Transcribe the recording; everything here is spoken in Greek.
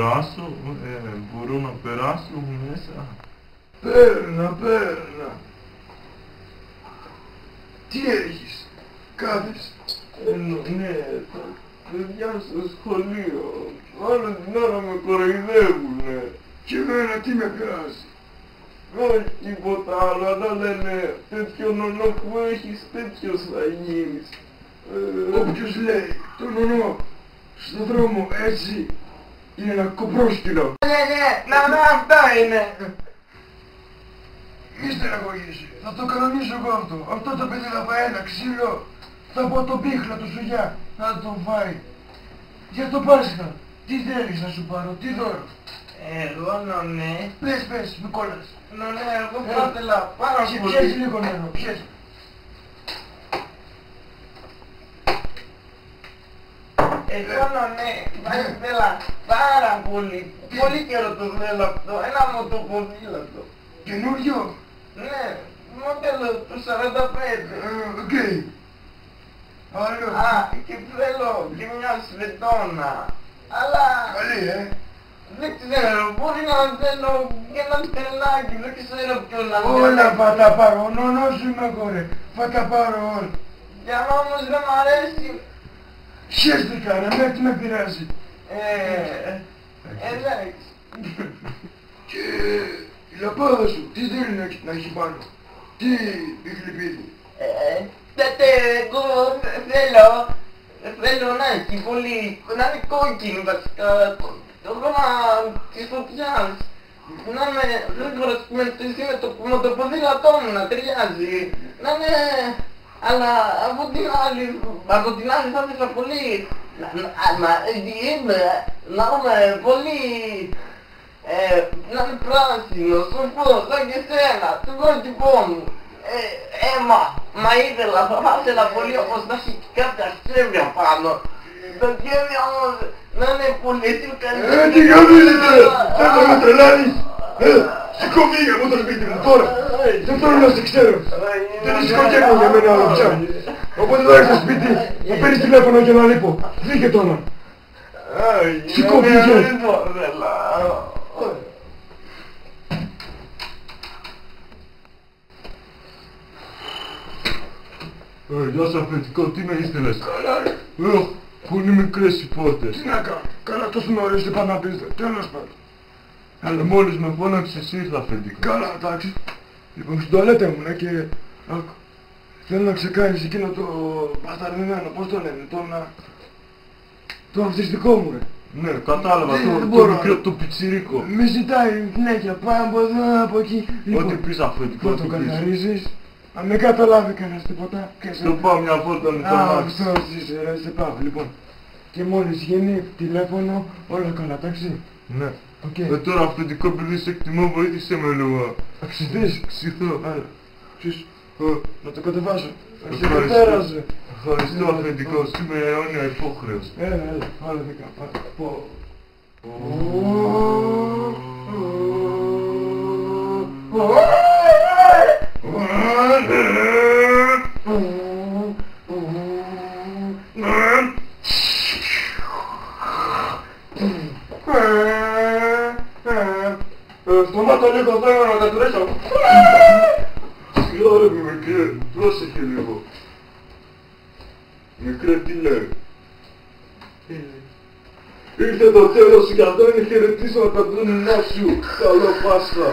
περάσω, μπορώ να περάσω μέσα. Πέρνα. Τι έχεις, κάθεσαι. Ναι, τα παιδιά στο σχολείο, όλη την ώρα με κοροϊδεύουνε. Και εμένα τι με πειράζει. Όχι τίποτα άλλο, αλλά λένε τέτοιο νονό που έχεις, τέτοιος θα γίνεις. Όποιος λέει το νονό στον δρόμο έτσι είναι ένα κοπρόσκυλο. Ναι, αυτό είναι. Μη στεναχωρήσει, θα το κανονίσω εγώ αυτό. Αυτό το παιδί θα πάει ένα ξύλο, θα πω τον πίχλα του σουγιά, θα το φάει. Για το Πάσχα, τι θέλεις να σου πάρω, τι δώρο. Εγώ νονέ. Πες, μη κόλλας. Νονέ, εγώ θα ήθελα πάρα πολύ. Πιέζει λίγο νερό, πιέζει. Εγώ νονέ, θα ήθελα πάρα πολύ. Πολύ καιρό το θέλω αυτό. Ένα μοτοποδήλατο. Καινούριο. Ναι, μοντέλο του 45. Οκ. Άλλο. Α, και θέλω και μια σβετόνα. Αλλά Καλή, δεν ξέρω, μπορεί να θέλω και ένα στελάκι, δεν ξέρω ποιο να θέλω. Όλα θα τα πάρω, ο νονός σου είμαι εγώ ρε. Θα τα πάρω όλα. Για να όμως δεν μ' αρέσει. Χαίστηκα ρε, με τι με πειράζει. Εντάξει. Και η λαπάδα σου, τι θέλει να έχει πάνω. Τι πιχλιπίδι. Τότε εγώ θέλω να έχει πολύ, να είναι κόκκινη βασικά, το χρώμα της φωτιάς. Να είναι γρήγορος με το ποδήλατό μου να ταιριάζει. Να είναι, αλλά από την άλλη θα ήθελα πολύ να είμαι πολύ, να είναι πράσινο, σοφό, σαν και σένα, το πρότυπό μου. Μα ήθελα, θα ήθελα πολύ όμως να έχει κάποια ξέβια πάνω. Το ξέβια όμως να είναι πολύ καλύτερο. Τι γαμίζετε ρε, θα με τρελάνεις. Σηκώ φύγε από το σπίτι μου τώρα. Δεν θέλω να σε ξέρω. Δεν είσαι κοκκένο για μένα άλλο πια. Οπότε θα έρθεις στο σπίτι, θα παίρνεις τηλέφωνο και να λείπω. Φύγε τώρα. Σηκώ φύγε. Γεια σας αφεντικό, τι με ήθελες. Καλά ρε. Πολύ μικρές οι πόρτες. Τι να κάνω, καλά τόσο νωρίς τι πάνε να πεις, τέλος πάντων. Αλλά μόλις με φώναξες ήρθα αφεντικό. Καλά, εντάξει. Λοιπόν, στην τουαλέτα ήμουνα και άκου. Θέλω να ξεκάνεις εκείνο το μπασταρδεμένο, πώς το λένε, το αυτιστικό μου ρε. Ναι, κατάλαβα, Δεν το μπορώ, μικρό, ρε. το πιτσιρίκο. Με ζητάει συνέχεια, πάμε από εδώ, από εκεί. Ό,τι πεις αφεντικό, Θα το ό,τι πεις. καθαρίζεις. Αν δεν καταλάβει κανένας τίποτα, Το πάω μια βόλτα με το αμάξι. αυτό είσαι ρε, σε πάω, λοιπόν. Και μόλις γίνει τηλέφωνο, όλα καλά, εντάξει. Ναι. Οκ. Τώρα αφεντικό επειδή σε εκτιμώ βοήθησε με λίγο. Αξιδείς. Ξηθώ. Άρα, ποιος, να το κατεβάσω. Σε Ευχαριστώ. πέρασε. Ευχαριστώ αφεντικό, σήμερα αιώνια υπόχρεος. Έλα, όλα δικά. Πω. Σταμάτα λίγο, θέλω να κατουρέσω. Συγγνώμη μικρέ, πρόσεχε λίγο. Μικρέ, τι λέει. Ήρθε το τέλος για να χαιρετήσω τα δούνινά σου. Καλό Πάσχα.